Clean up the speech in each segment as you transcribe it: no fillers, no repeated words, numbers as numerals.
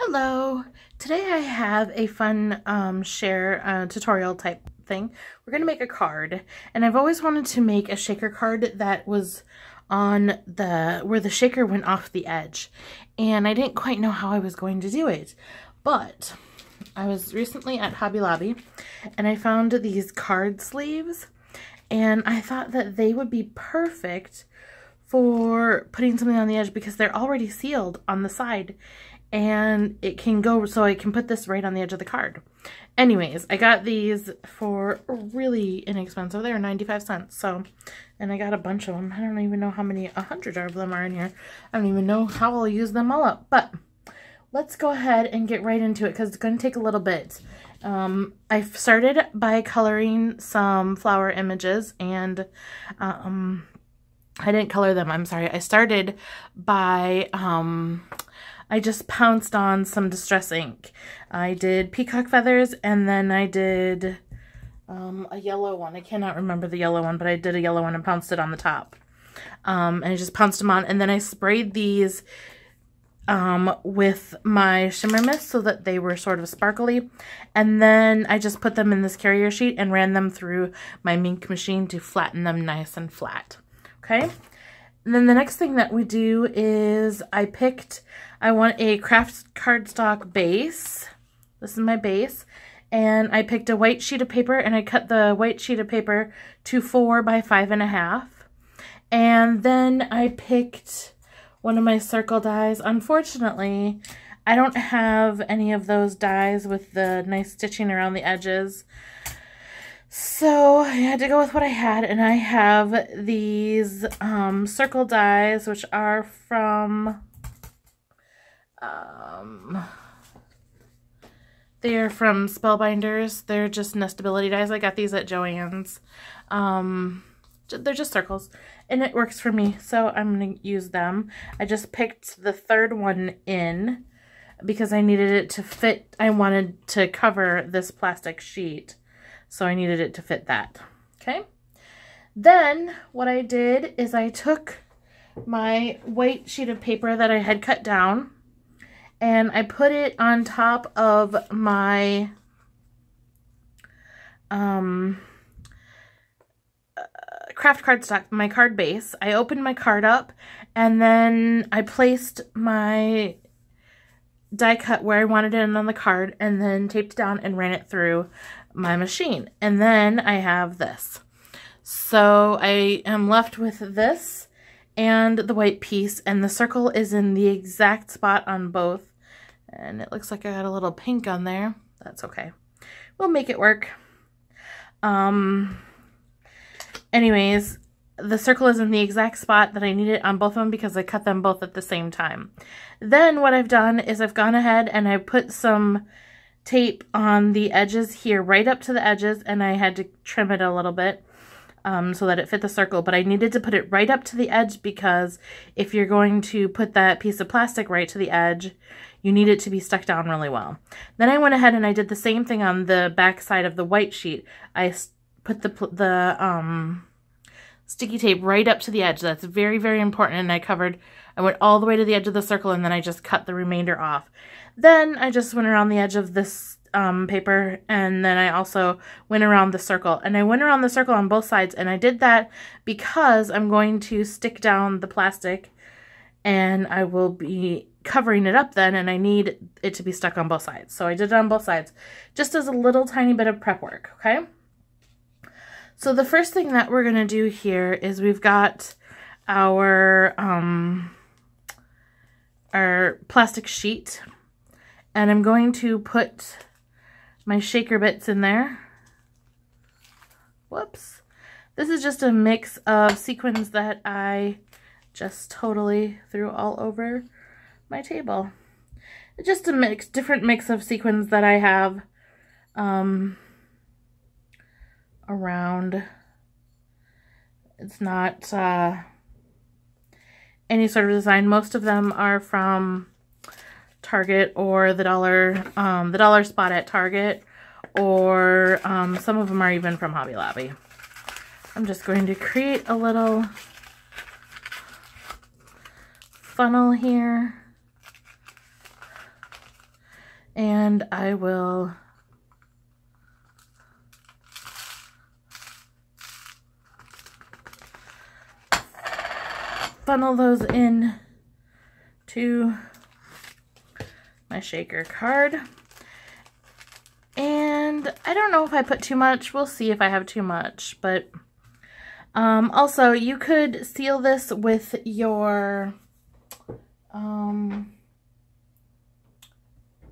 Hello! Today I have a fun share tutorial type thing. We're going to make a card, and I've always wanted to make a shaker card that was on where the shaker went off the edge, and I didn't quite know how I was going to do it, but I was recently at Hobby Lobby and I found these card sleeves, and I thought that they would be perfect for putting something on the edge because they're already sealed on the side and it can go, so I can put this right on the edge of the card. Anyways, I got these for really inexpensive. They were 95 cents. So, and I got a bunch of them. I don't even know how many, 100 of them are in here. I don't even know how I'll use them all up, but let's go ahead and get right into it because it's going to take a little bit. I started by coloring some flower images, and I didn't color them, I'm sorry. I started by I just pounced on some distress ink. I did peacock feathers, and then I did a yellow one. I cannot remember the yellow one, but I did a yellow one and pounced it on the top. And I just pounced them on, and then I sprayed these with my shimmer mist so that they were sort of sparkly. And then I just put them in this carrier sheet and ran them through my Minc machine to flatten them nice and flat. Okay? And then the next thing that we do is I want a craft cardstock base. This is my base. And I picked a white sheet of paper, and I cut the white sheet of paper to 4 by 5.5. And then I picked one of my circle dies. Unfortunately, I don't have any of those dies with the nice stitching around the edges. So I had to go with what I had, and I have these circle dies, which are from, they're from Spellbinders. They're just nestability dies. I got these at Joann's. They're just circles, and it works for me, so I'm going to use them. I just picked the third one in because I needed it to fit. I wanted to cover this plastic sheet, so I needed it to fit that. Okay. Then what I did is I took my white sheet of paper that I had cut down, and I put it on top of my craft cardstock, my card base. I opened my card up, and then I placed my die cut where I wanted it on the card, and then taped it down and ran it through my machine. And then I have this. So I am left with this and the white piece, and the circle is in the exact spot on both. And it looks like I got a little pink on there. That's okay. We'll make it work. Anyways, the circle is in the exact spot that I need it on both of them because I cut them both at the same time. Then what I've done is I've gone ahead and I put some tape on the edges here, right up to the edges, and I had to trim it a little bit so that it fit the circle, but I needed to put it right up to the edge because if you're going to put that piece of plastic right to the edge, you need it to be stuck down really well. Then I went ahead and I did the same thing on the back side of the white sheet. I put the sticky tape right up to the edge. That's very, very important, and I went all the way to the edge of the circle, and then I just cut the remainder off. Then I just went around the edge of this paper, and then I also went around the circle. And I went around the circle on both sides, and I did that because I'm going to stick down the plastic, and I will be covering it up then, and I need it to be stuck on both sides. So I did it on both sides, just as a little tiny bit of prep work, okay? So the first thing that we're going to do here is we've got our plastic sheet, and I'm going to put my shaker bits in there. Whoops. This is just a mix of sequins that I just totally threw all over my table. It's just a different mix of sequins that I have around. It's not any sort of design. Most of them are from Target or the dollar spot at Target, or some of them are even from Hobby Lobby. I'm just going to create a little funnel here. And I will funnel those in to my shaker card. And I don't know if I put too much. We'll see if I have too much. But also, you could seal this with your,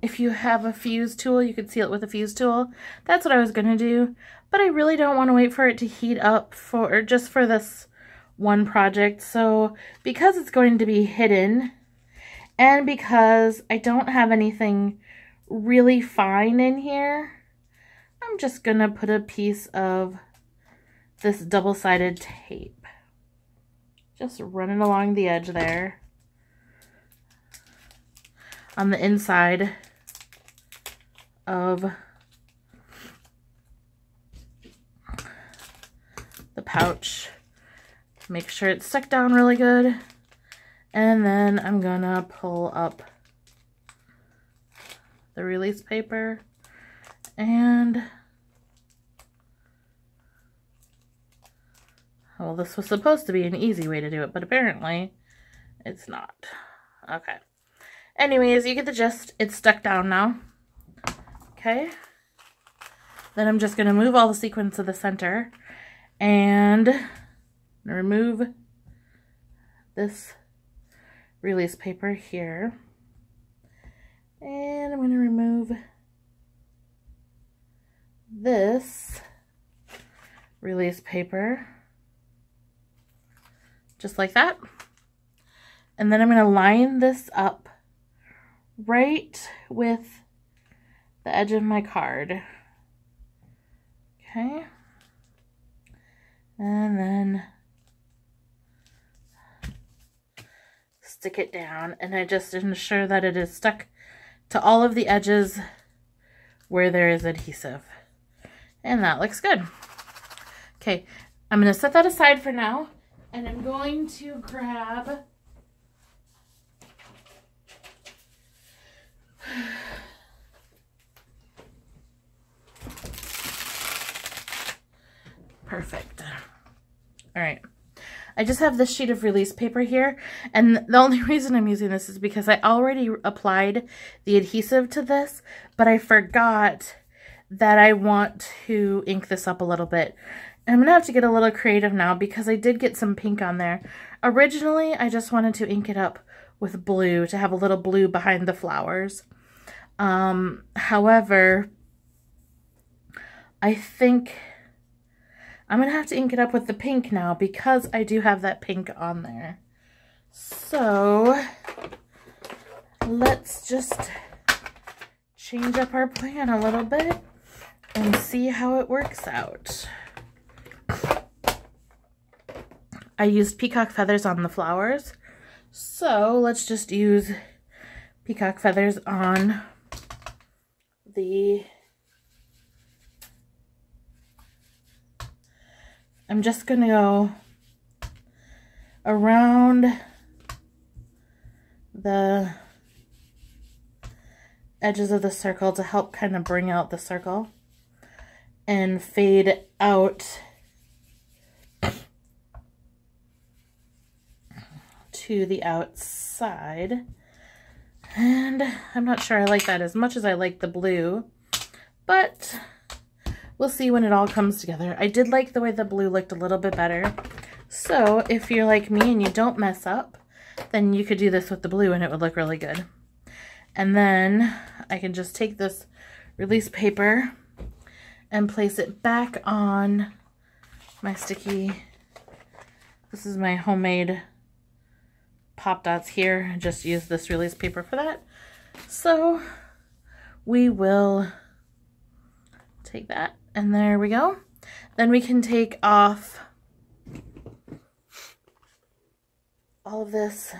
if you have a fuse tool, you could seal it with a fuse tool. That's what I was going to do. But I really don't want to wait for it to heat up just for this one project. So because it's going to be hidden, and because I don't have anything really fine in here, I'm just gonna put a piece of this double-sided tape. Just run it along the edge there on the inside of the pouch. Make sure it's stuck down really good. And then I'm gonna pull up the release paper and, well, this was supposed to be an easy way to do it, but apparently it's not. Okay. Anyways, you get the gist. It's stuck down now. Okay. Then I'm just gonna move all the sequins to the center and remove this release paper here. And I'm going to remove this release paper just like that. And then I'm going to line this up right with the edge of my card. Okay. And then stick it down, and I just ensure that it is stuck to all of the edges where there is adhesive. And that looks good. Okay, I'm going to set that aside for now, and I'm going to grab perfect. All right. I just have this sheet of release paper here, and the only reason I'm using this is because I already applied the adhesive to this, but I forgot that I want to ink this up a little bit. And I'm going to have to get a little creative now because I did get some pink on there. Originally, I just wanted to ink it up with blue to have a little blue behind the flowers. However, I think I'm going to have to ink it up with the pink now because I do have that pink on there. So let's just change up our plan a little bit and see how it works out. I used peacock feathers on the flowers, so let's just use peacock feathers on the... I'm just going to go around the edges of the circle to help kind of bring out the circle and fade out to the outside. And I'm not sure I like that as much as I like the blue, but we'll see when it all comes together. I did like the way the blue looked a little bit better. So if you're like me and you don't mess up, then you could do this with the blue and it would look really good. And then I can just take this release paper and place it back on my sticky. This is my homemade pop dots here. I just use this release paper for that. So we will take that, and there we go. Then we can take off all of this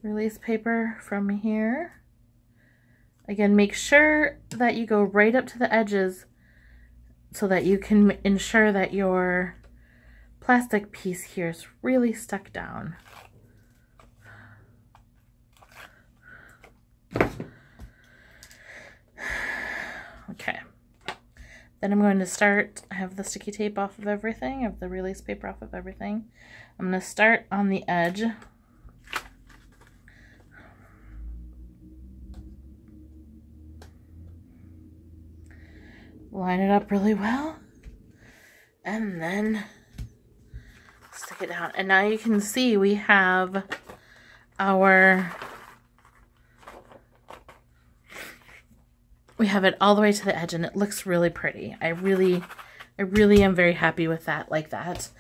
release paper from here. Again, make sure that you go right up to the edges so that you can ensure that your plastic piece here is really stuck down. Then I'm going to start, I have the sticky tape off of everything, I have the release paper off of everything. I'm going to start on the edge. Line it up really well. And then stick it down. And now you can see we have we have it all the way to the edge, and it looks really pretty. I really am very happy with that, like that.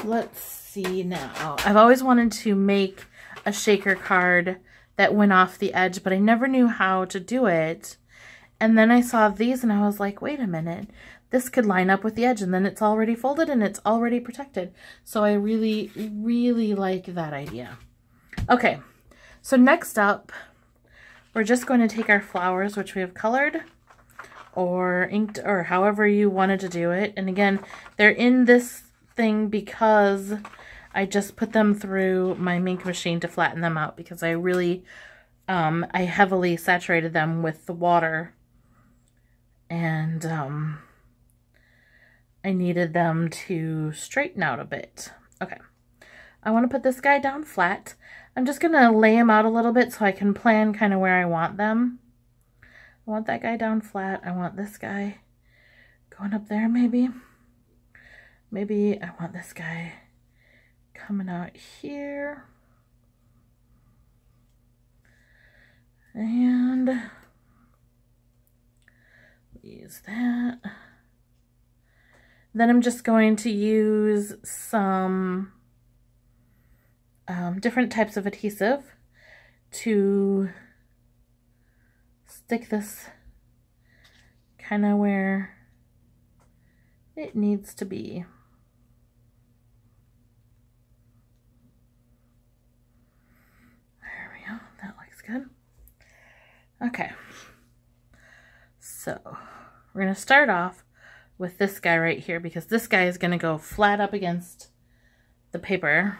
Let's see now. I've always wanted to make a shaker card that went off the edge, but I never knew how to do it. And then I saw these and I was like, wait a minute, this could line up with the edge, and then it's already folded and it's already protected. So I really like that idea. Okay, so next up, we're just going to take our flowers, which we have colored or inked or however you wanted to do it. And again, they're in this thing because I just put them through my Minc machine to flatten them out, because I really, I heavily saturated them with the water, and I needed them to straighten out a bit. Okay, I want to put this guy down flat. I'm just going to lay him out a little bit so I can plan kind of where I want them. I want that guy down flat. I want this guy going up there maybe. Maybe I want this guy coming out here. And use that. Then I'm just going to use some different types of adhesive to stick this kind of where it needs to be. There we go, that looks good. Okay, so we're going to start off with this guy right here, because this guy is going to go flat up against the paper.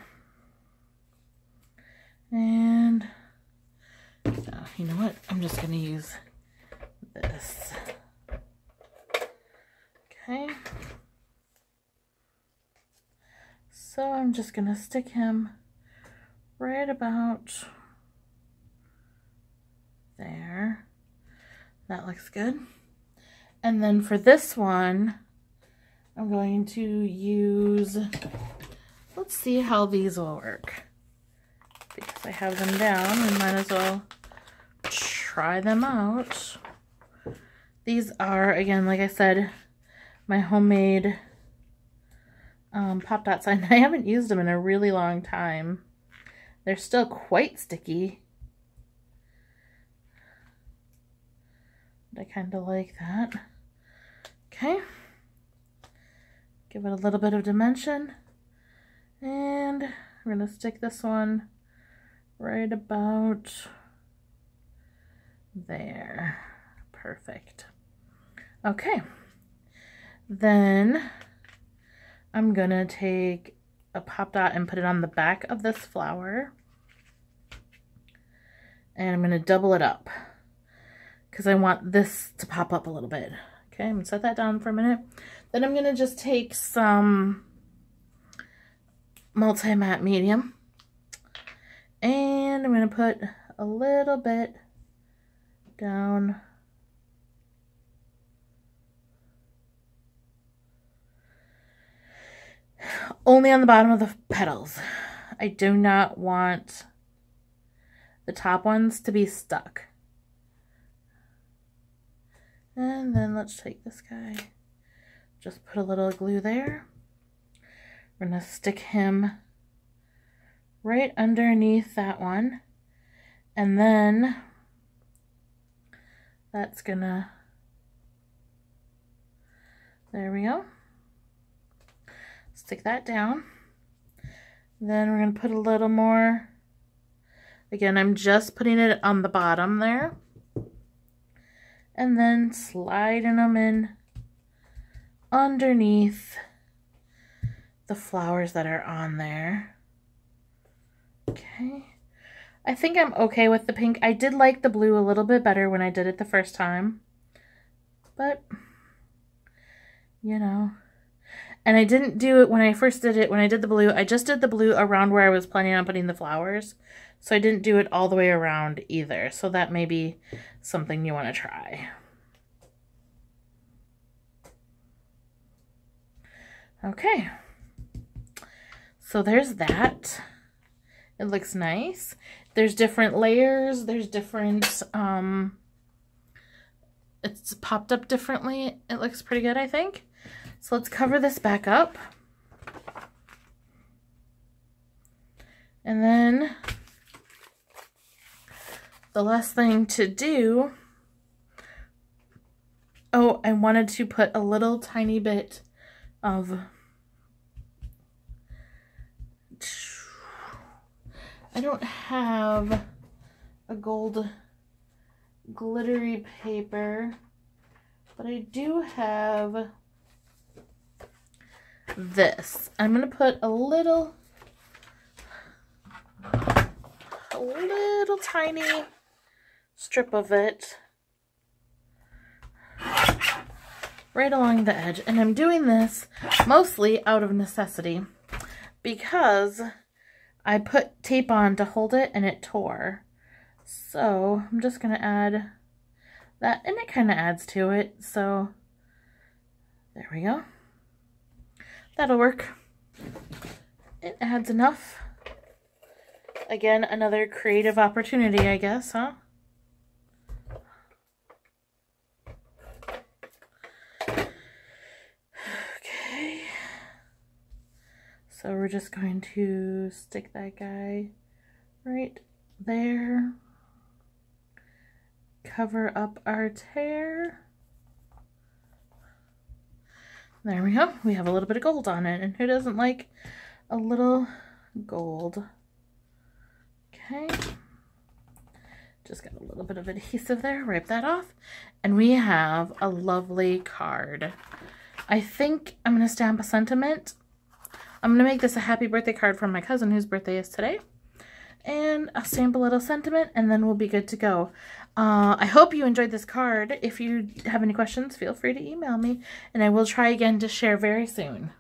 And you know what? I'm just going to use this. Okay. So I'm just going to stick him right about there. That looks good. And then for this one, I'm going to use, let's see how these will work. Because I have them down, we might as well try them out. These are, again, like I said, my homemade Pop Dots. I haven't used them in a really long time. They're still quite sticky. I kind of like that. Okay. Give it a little bit of dimension. And we're going to stick this one right about there. Perfect. Okay. Then I'm going to take a Pop Dot and put it on the back of this flower. And I'm going to double it up, because I want this to pop up a little bit. Okay, I'm going to set that down for a minute. Then I'm going to just take some multi-matte medium, and I'm going to put a little bit down only on the bottom of the petals. I do not want the top ones to be stuck. And then let's take this guy, just put a little glue there. We're going to stick him right underneath that one. And then that's gonna, there we go. Stick that down. Then we're going to put a little more. Again, I'm just putting it on the bottom there. And then sliding them in underneath the flowers that are on there. Okay. I think I'm okay with the pink. I did like the blue a little bit better when I did it the first time. But, you know. And I didn't do it when I first did it. When I did the blue, I just did the blue around where I was planning on putting the flowers. So I didn't do it all the way around either. So that may be something you want to try. Okay. So there's that. It looks nice. There's different layers. There's different, it's popped up differently. It looks pretty good, I think. So let's cover this back up. And then the last thing to do, oh, I wanted to put a little tiny bit of, I don't have a gold glittery paper, but I do have this. I'm going to put a little tiny strip of it right along the edge. And I'm doing this mostly out of necessity because I put tape on to hold it and it tore. So I'm just going to add that, and it kind of adds to it. So there we go. That'll work. It adds enough. Again, another creative opportunity, I guess, huh? Okay. So we're just going to stick that guy right there. Cover up our tear. There we go. We have a little bit of gold on it, and who doesn't like a little gold? Okay. Just got a little bit of adhesive there. Wipe that off. And we have a lovely card. I think I'm going to stamp a sentiment. I'm going to make this a happy birthday card for my cousin whose birthday is today. And I'll stamp a little sentiment, and then we'll be good to go. I hope you enjoyed this card. If you have any questions, feel free to email me, and I will try again to share very soon.